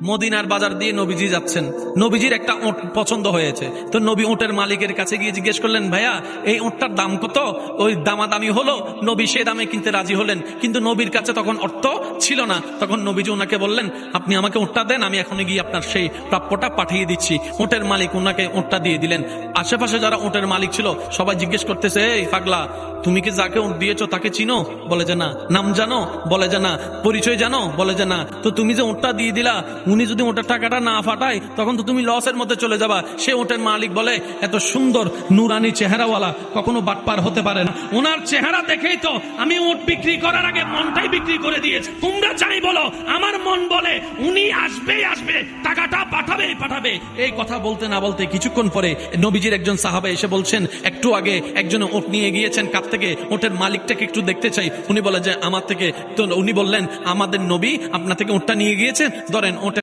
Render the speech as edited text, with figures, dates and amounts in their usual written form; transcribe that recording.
মদিনার বাজার দিয়ে নবীজি যাচ্ছেন, নবীজির একটা ওঁট পছন্দ হয়েছে। তো নবী ওঁটের মালিকের কাছে গিয়ে জিজ্ঞেস করলেন, ভাইয়া এই ওঁটটার দাম কত? ওই দামাদামি হলো, নবী সে দামে কিনতে রাজি হলেন, কিন্তু নবীর কাছে তখন অর্থ ছিল না। তখন নবীজি ওনাকে বললেন, আপনি আমাকে ওঁটটা দেন, আমি এখনই গিয়ে আপনার সেই প্রাপ্যটা পাঠিয়ে দিচ্ছি। ওঁটের মালিক ওনাকে ওঁটটা দিয়ে দিলেন। আশেপাশে যারা ওঁটের মালিক ছিল সবাই জিজ্ঞেস করতেছে, এই পাগলা, তুমি কি যাকে ওঁট দিয়েছো তাকে চিনো? বলে যে না। নাম জানো? বলে যে না। পরিচয় জানো? বলে যে না। তো তুমি যে ওঁটটা দিয়ে দিলা, উনি যদি ওটার টাকাটা না ফাটায় তখন তো তুমি লসের মধ্যে চলে যাবা। সে ওটের মালিক বলে, এত সুন্দর নুরানি চেহারাওয়ালা কখনো বাটপার হতে পারে না। ওনার চেহারা দেখেই তো আমি ওট বিক্রি করার আগে মনটাই বিক্রি করে দিয়েছি। তোমরা যাই বলো, আমার মন বলে উনি আসবেই আসবে, টাকাটা পাঠাবেই পাঠাবে। এই কথা বলতে না বলতে কিছুক্ষণ পরে নবীজির একজন সাহাবা এসে বলছেন, একটু আগে একজন ওট নিয়ে গিয়েছেন কাছ থেকে, ওটের মালিকটাকে একটু দেখতে চাই। উনি বলে যে আমার থেকে। তো উনি বললেন, আমাদের নবী আপনার থেকে ওটটা নিয়ে গিয়েছেন, ধরেন ওটের